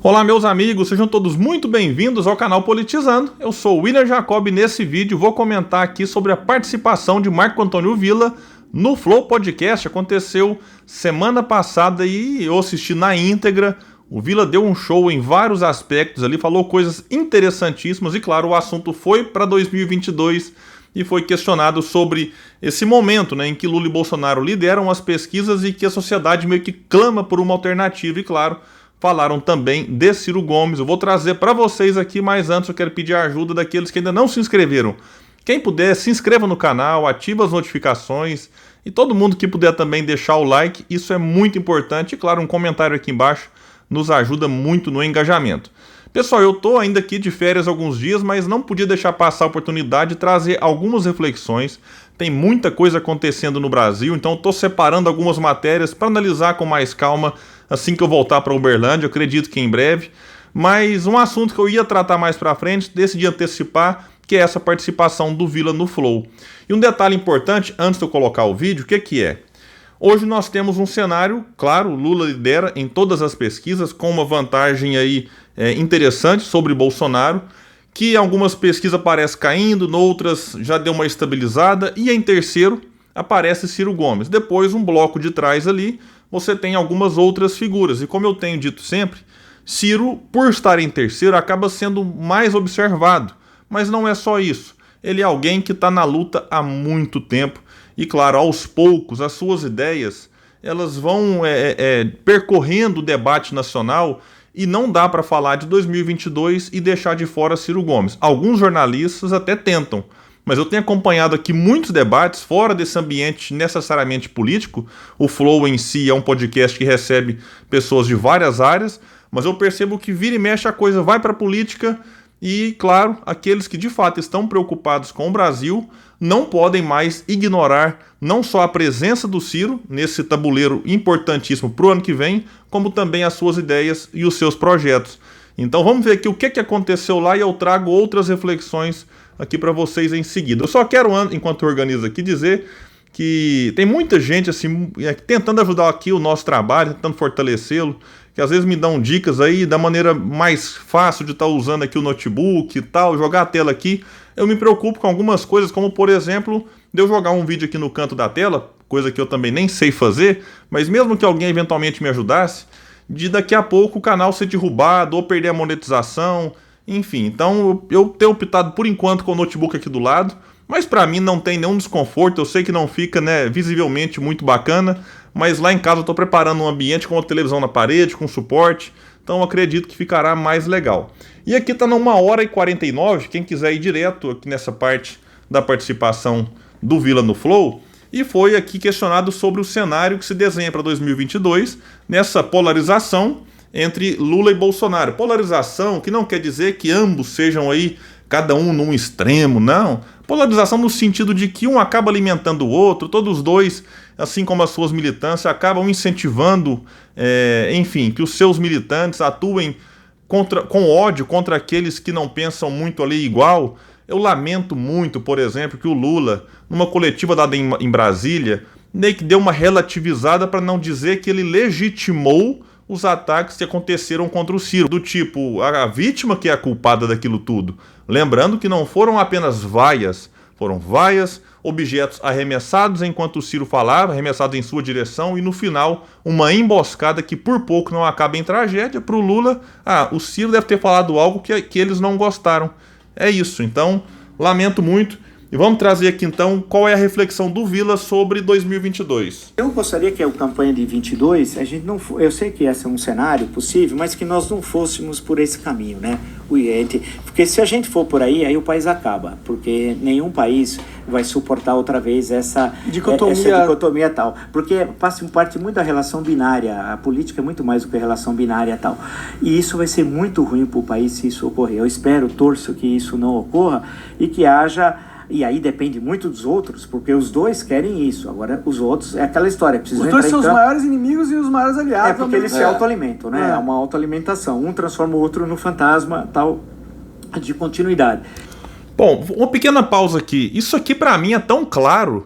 Olá meus amigos, sejam todos muito bem-vindos ao canal Politizando. Eu sou o William Jacob e nesse vídeo vou comentar aqui sobre a participação de Marco Antônio Villa no Flow Podcast. Aconteceu semana passada e eu assisti na íntegra. O Villa deu um show em vários aspectos ali, falou coisas interessantíssimas e claro, o assunto foi para 2022 e foi questionado sobre esse momento, né, em que Lula e Bolsonaro lideram as pesquisas e que a sociedade meio que clama por uma alternativa e claro, falaram também de Ciro Gomes. Eu vou trazer para vocês aqui, mas antes eu quero pedir a ajuda daqueles que ainda não se inscreveram. Quem puder, se inscreva no canal, ativa as notificações e todo mundo que puder também deixar o like, isso é muito importante. E claro, um comentário aqui embaixo nos ajuda muito no engajamento. Pessoal, eu tô ainda aqui de férias alguns dias, mas não podia deixar passar a oportunidade de trazer algumas reflexões. Tem muita coisa acontecendo no Brasil, então eu tô separando algumas matérias para analisar com mais calma assim que eu voltar para Uberlândia, eu acredito que em breve. Mas um assunto que eu ia tratar mais para frente, decidi antecipar, que é essa participação do Villa no Flow. E um detalhe importante, antes de eu colocar o vídeo, o que é? Hoje nós temos um cenário, claro, Lula lidera em todas as pesquisas, com uma vantagem aí interessante sobre Bolsonaro, que em algumas pesquisas aparece caindo, noutras já deu uma estabilizada, e em terceiro aparece Ciro Gomes. Depois, um bloco de trás ali, você tem algumas outras figuras. E como eu tenho dito sempre, Ciro, por estar em terceiro, acaba sendo mais observado. Mas não é só isso. Ele é alguém que está na luta há muito tempo. E claro, aos poucos, as suas ideias elas vão percorrendo o debate nacional e não dá para falar de 2022 e deixar de fora Ciro Gomes. Alguns jornalistas até tentam, mas eu tenho acompanhado aqui muitos debates fora desse ambiente necessariamente político. O Flow em si é um podcast que recebe pessoas de várias áreas, mas eu percebo que vira e mexe a coisa vai para a política e, claro, aqueles que de fato estão preocupados com o Brasil não podem mais ignorar não só a presença do Ciro nesse tabuleiro importantíssimo para o ano que vem, como também as suas ideias e os seus projetos. Então vamos ver aqui o que aconteceu lá e eu trago outras reflexões aqui para vocês em seguida. Eu só quero, enquanto eu organizo aqui, dizer que tem muita gente assim tentando ajudar aqui o nosso trabalho, tentando fortalecê-lo, que às vezes me dão dicas aí da maneira mais fácil de estar usando aqui o notebook e tal, jogar a tela aqui. Eu me preocupo com algumas coisas, como por exemplo, de eu jogar um vídeo aqui no canto da tela, coisa que eu também nem sei fazer, mas mesmo que alguém eventualmente me ajudasse, de daqui a pouco o canal ser derrubado ou perder a monetização, enfim. Então eu tenho optado por enquanto com o notebook aqui do lado, mas para mim não tem nenhum desconforto, eu sei que não fica, né, visivelmente muito bacana, mas lá em casa eu estou preparando um ambiente com uma televisão na parede, com suporte, então eu acredito que ficará mais legal. E aqui está na 1h49, quem quiser ir direto aqui nessa parte da participação do Villa no Flow, e foi aqui questionado sobre o cenário que se desenha para 2022, nessa polarização entre Lula e Bolsonaro. Polarização que não quer dizer que ambos sejam aí, cada um num extremo, não. Polarização no sentido de que um acaba alimentando o outro, todos os dois, assim como as suas militâncias, acabam incentivando, enfim, que os seus militantes atuem com ódio contra aqueles que não pensam muito ali igual. Eu lamento muito, por exemplo, que o Lula, numa coletiva dada em Brasília, meio que deu uma relativizada para não dizer que ele legitimou os ataques que aconteceram contra o Ciro, do tipo, a vítima que é a culpada daquilo tudo. Lembrando que não foram apenas vaias, foram vaias, objetos arremessados enquanto o Ciro falava, arremessados em sua direção, e no final, uma emboscada que por pouco não acaba em tragédia para o Lula. O Ciro deve ter falado algo que eles não gostaram. É isso, então, lamento muito. E vamos trazer aqui então qual é a reflexão do Villa sobre 2022. Eu gostaria que a campanha de 22, a gente não, eu sei que esse é um cenário possível, mas que nós não fôssemos por esse caminho, né? Porque se a gente for por aí o país acaba, porque nenhum país vai suportar outra vez essa dicotomia tal, porque passa parte muito da relação binária, a política é muito mais do que a relação binária tal, e isso vai ser muito ruim para o país se isso ocorrer. Eu espero, torço que isso não ocorra e que haja. E aí depende muito dos outros, porque os dois querem isso. Agora, os outros, é aquela história. Os dois são os maiores inimigos e os maiores aliados. É, porque eles se autoalimentam, né? É uma autoalimentação. Um transforma o outro no fantasma, tal, de continuidade. Bom, uma pequena pausa aqui. Isso aqui pra mim é tão claro.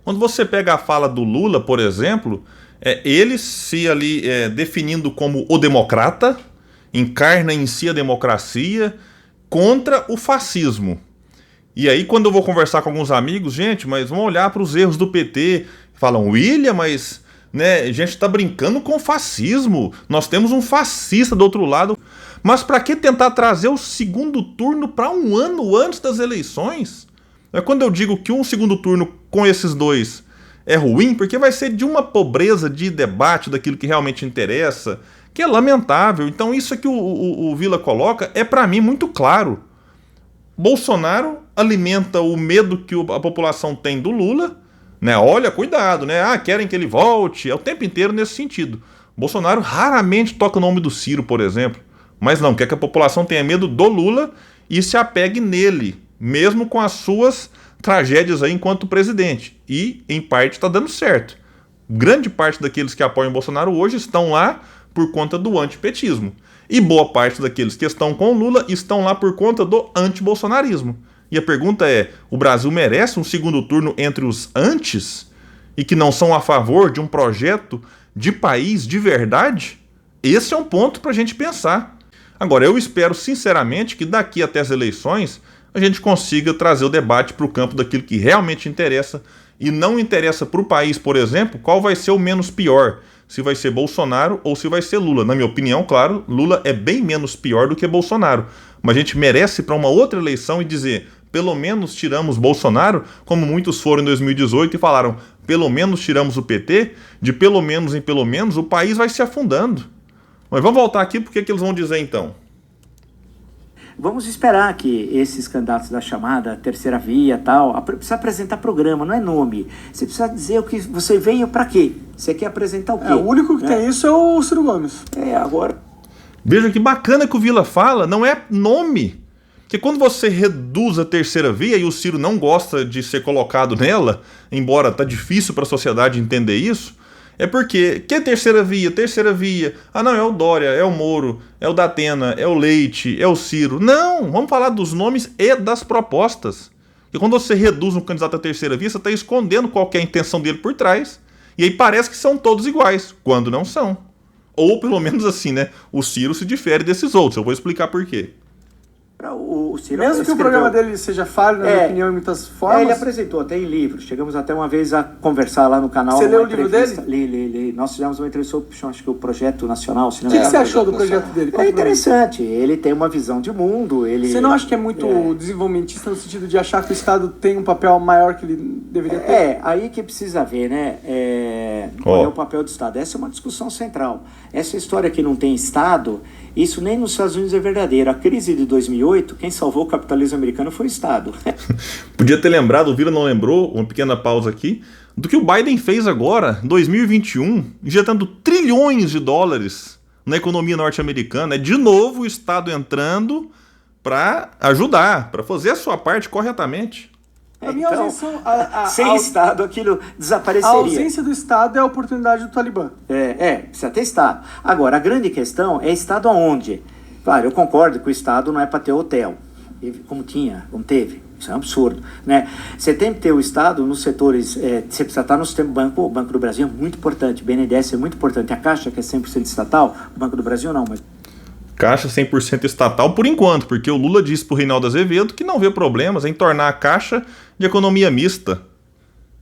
Quando você pega a fala do Lula, por exemplo, ele se ali definindo como o democrata, encarna em si a democracia contra o fascismo. E aí, quando eu vou conversar com alguns amigos, gente, mas vamos olhar para os erros do PT, falam, William, mas né, a gente está brincando com o fascismo, nós temos um fascista do outro lado. Mas para que tentar trazer o segundo turno para um ano antes das eleições? É quando eu digo que um segundo turno com esses dois é ruim, porque vai ser de uma pobreza de debate daquilo que realmente interessa, que é lamentável. Então isso que o Vila coloca é para mim muito claro. Bolsonaro alimenta o medo que a população tem do Lula, né? Olha, cuidado, né? Ah, querem que ele volte, é o tempo inteiro nesse sentido. Bolsonaro raramente toca o nome do Ciro, por exemplo, mas não, quer que a população tenha medo do Lula e se apegue nele, mesmo com as suas tragédias aí enquanto presidente. E, em parte, está dando certo. Grande parte daqueles que apoiam Bolsonaro hoje estão lá por conta do antipetismo. E boa parte daqueles que estão com o Lula estão lá por conta do antibolsonarismo. E a pergunta é, o Brasil merece um segundo turno entre os antes e que não são a favor de um projeto de país de verdade? Esse é um ponto para a gente pensar. Agora, eu espero sinceramente que daqui até as eleições a gente consiga trazer o debate para o campo daquilo que realmente interessa e não interessa para o país, por exemplo, qual vai ser o menos pior. Se vai ser Bolsonaro ou se vai ser Lula. Na minha opinião, claro, Lula é bem menos pior do que Bolsonaro. Mas a gente merece ir para uma outra eleição e dizer, pelo menos tiramos Bolsonaro, como muitos foram em 2018 e falaram, pelo menos tiramos o PT, de pelo menos em pelo menos, o país vai se afundando. Mas vamos voltar aqui, porque que eles vão dizer então? Vamos esperar que esses candidatos da chamada terceira via tal, precisa apresentar programa, não é nome. Você precisa dizer o que você veio para quê? Você quer apresentar o quê? O único que tem isso é o Ciro Gomes. Agora... Veja que bacana que o Vila fala, não é nome. Porque quando você reduz a terceira via, e o Ciro não gosta de ser colocado nela, embora tá difícil para a sociedade entender isso, é porque, que terceira via? Terceira via. Ah não, é o Dória, é o Moro, é o Datena, é o Leite, é o Ciro. Não, vamos falar dos nomes e das propostas. E quando você reduz um candidato à terceira via, você está escondendo qual que é a intenção dele por trás. E aí parece que são todos iguais, quando não são. Ou pelo menos assim, né? O Ciro se difere desses outros, eu vou explicar por quê. O Ciro mesmo que o programa dele seja falho, na minha opinião, em muitas formas... ele apresentou, tem livro. Chegamos até uma vez a conversar lá no canal. Você leu o livro dele? Li. Nós fizemos uma entrevista sobre, acho que o Projeto Nacional. O que você achou do projeto dele? É interessante. Ele tem uma visão de mundo. Você não acha que é muito desenvolvimentista no sentido de achar que o Estado tem um papel maior que ele deveria ter? Aí que precisa ver, né? Qual é o papel do Estado? Essa é uma discussão central. Essa história que não tem Estado, isso nem nos Estados Unidos é verdadeiro. A crise de 2008, quem salvou o capitalismo americano foi o Estado. Podia ter lembrado, o Vila não lembrou, uma pequena pausa aqui, do que o Biden fez agora, em 2021, injetando trilhões de dólares na economia norte-americana. É de novo o Estado entrando para ajudar, para fazer a sua parte corretamente. Sem Estado aquilo desapareceria. A ausência do Estado é a oportunidade do Talibã. Precisa ter Estado. Agora, a grande questão é Estado aonde? Claro, eu concordo que o Estado não é para ter hotel, como teve. Isso é um absurdo, né? Você tem que ter o Estado nos setores, você precisa estar no sistema banco. O Banco do Brasil é muito importante, o BNDES é muito importante. A Caixa, que é 100% estatal, o Banco do Brasil não, mas... Caixa 100% estatal por enquanto, porque o Lula disse para o Reinaldo Azevedo que não vê problemas em tornar a Caixa de economia mista.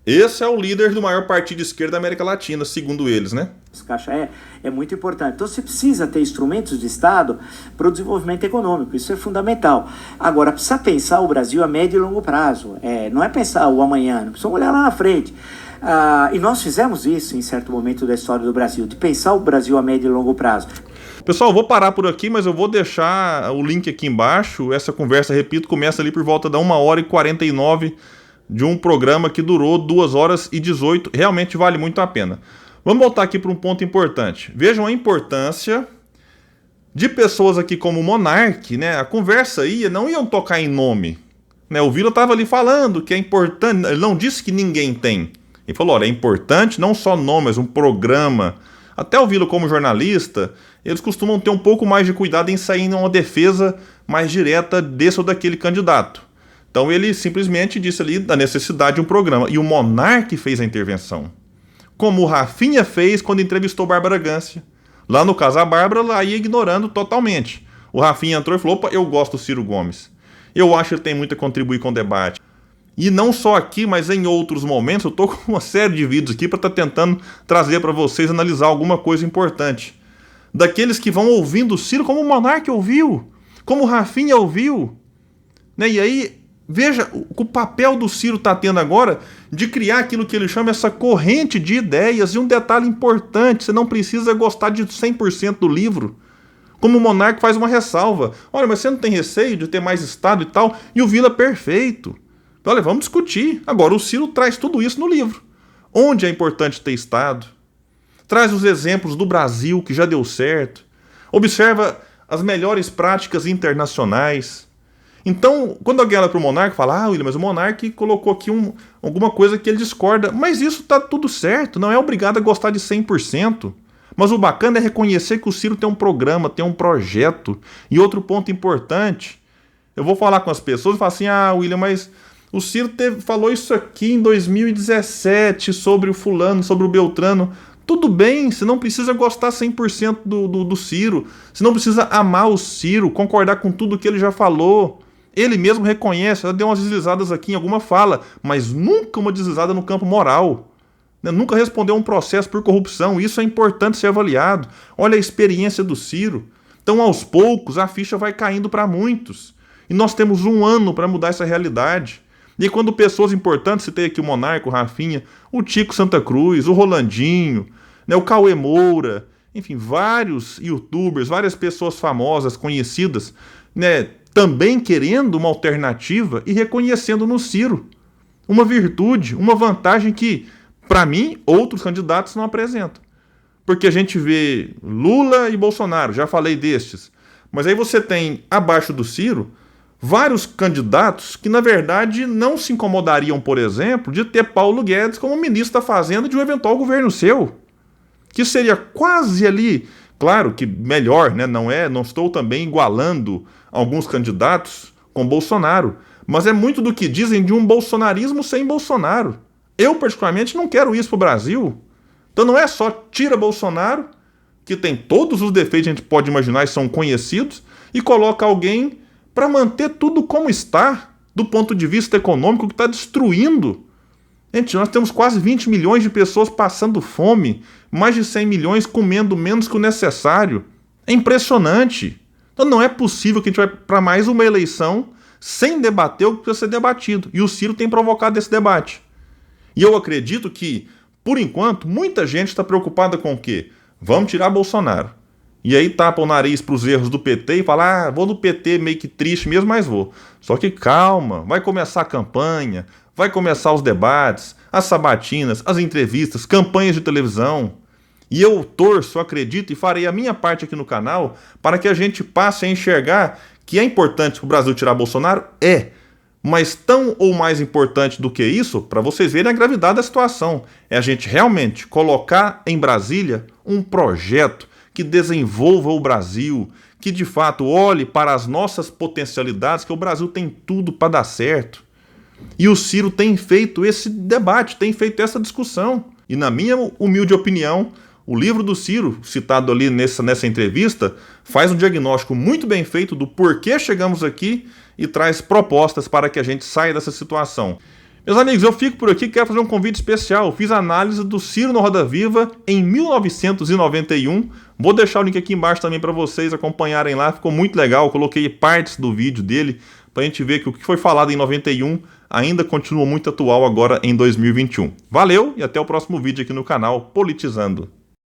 Esse é o líder do maior partido de esquerda da América Latina, segundo eles, né? Essa Caixa é muito importante. Então você precisa ter instrumentos de Estado para o desenvolvimento econômico, isso é fundamental. Agora, precisa pensar o Brasil a médio e longo prazo, não é pensar o amanhã, não precisa olhar lá na frente. E nós fizemos isso em certo momento da história do Brasil, de pensar o Brasil a médio e longo prazo. Pessoal, eu vou parar por aqui, mas eu vou deixar o link aqui embaixo. Essa conversa, repito, começa ali por volta da 1h49 de um programa que durou 2h18. Realmente vale muito a pena. Vamos voltar aqui para um ponto importante. Vejam a importância de pessoas aqui como o Monark, né? A conversa não iam tocar em nome, né? O Vila estava ali falando que é importante. Ele não disse que ninguém tem. Ele falou, olha, é importante não só nome, mas um programa. Até o Vila como jornalista, eles costumam ter um pouco mais de cuidado em sair em uma defesa mais direta desse ou daquele candidato. Então ele simplesmente disse ali da necessidade de um programa. E o Monark fez a intervenção. Como o Rafinha fez quando entrevistou Bárbara Gância. Lá no caso, a Bárbara lá ia ignorando totalmente. O Rafinha entrou e falou, opa, eu gosto do Ciro Gomes. Eu acho que ele tem muito a contribuir com o debate. E não só aqui, mas em outros momentos, eu estou com uma série de vídeos aqui para estar tentando trazer para vocês, analisar alguma coisa importante. Daqueles que vão ouvindo o Ciro como o Monark ouviu, como o Rafinha ouviu. Né? E aí, veja o papel do Ciro está tendo agora de criar aquilo que ele chama essa corrente de ideias. E um detalhe importante, você não precisa gostar de 100% do livro. Como o Monark faz uma ressalva. Olha, mas você não tem receio de ter mais Estado e tal? E o Vila perfeito. Olha, vamos discutir. Agora, o Ciro traz tudo isso no livro. Onde é importante ter Estado? Traz os exemplos do Brasil, que já deu certo. Observa as melhores práticas internacionais. Então, quando alguém olha para o Monark, fala, William, mas o Monark colocou aqui alguma coisa que ele discorda. Mas isso está tudo certo, não é obrigado a gostar de 100%. Mas o bacana é reconhecer que o Ciro tem um programa, tem um projeto. E outro ponto importante, eu vou falar com as pessoas e falar assim, William, mas o Ciro falou isso aqui em 2017 sobre o fulano, sobre o Beltrano. Tudo bem, você não precisa gostar 100% do Ciro. Você não precisa amar o Ciro, concordar com tudo que ele já falou. Ele mesmo reconhece, ela deu umas deslizadas aqui em alguma fala, mas nunca uma deslizada no campo moral. Nunca respondeu a um processo por corrupção. Isso é importante ser avaliado. Olha a experiência do Ciro. Então, aos poucos, a ficha vai caindo para muitos. E nós temos 1 ano para mudar essa realidade. E quando pessoas importantes, citei aqui o Monarca, o Rafinha, o Tico Santa Cruz, o Rolandinho, o Cauê Moura, enfim, vários youtubers, várias pessoas famosas, conhecidas, também querendo uma alternativa e reconhecendo no Ciro uma virtude, uma vantagem que, para mim, outros candidatos não apresentam. Porque a gente vê Lula e Bolsonaro, já falei destes. Mas aí você tem, abaixo do Ciro, vários candidatos que, na verdade, não se incomodariam, por exemplo, de ter Paulo Guedes como ministro da Fazenda de um eventual governo seu. Que seria quase ali, claro que melhor, não estou também igualando alguns candidatos com Bolsonaro, mas é muito do que dizem de um bolsonarismo sem Bolsonaro. Eu, particularmente, não quero isso para o Brasil. Então não é só tira Bolsonaro, que tem todos os defeitos que a gente pode imaginar e são conhecidos, e coloca alguém para manter tudo como está, do ponto de vista econômico, que está destruindo. Gente, nós temos quase 20 milhões de pessoas passando fome, mais de 100 milhões comendo menos que o necessário. É impressionante. Então não é possível que a gente vai para mais uma eleição sem debater o que precisa ser debatido. E o Ciro tem provocado esse debate. E eu acredito que, por enquanto, muita gente está preocupada com o quê? Vamos tirar Bolsonaro. E aí tapa o nariz para os erros do PT e fala, vou no PT meio que triste mesmo, mas vou. Só que calma, vai começar a campanha, vai começar os debates, as sabatinas, as entrevistas, campanhas de televisão. E eu torço, acredito e farei a minha parte aqui no canal para que a gente passe a enxergar que é importante para o Brasil tirar Bolsonaro? É. Mas tão ou mais importante do que isso, para vocês verem a gravidade da situação, é a gente realmente colocar em Brasília um projeto que desenvolva o Brasil, que de fato olhe para as nossas potencialidades, que o Brasil tem tudo para dar certo. E o Ciro tem feito esse debate, tem feito essa discussão. E na minha humilde opinião, o livro do Ciro, citado ali nessa entrevista, faz um diagnóstico muito bem feito do porquê chegamos aqui e traz propostas para que a gente saia dessa situação. Meus amigos, eu fico por aqui e quero fazer um convite especial. Eu fiz a análise do Ciro no Roda Viva em 1991. Vou deixar o link aqui embaixo também para vocês acompanharem lá. Ficou muito legal. Eu coloquei partes do vídeo dele para a gente ver que o que foi falado em 91 ainda continua muito atual agora em 2021. Valeu e até o próximo vídeo aqui no canal Politizando.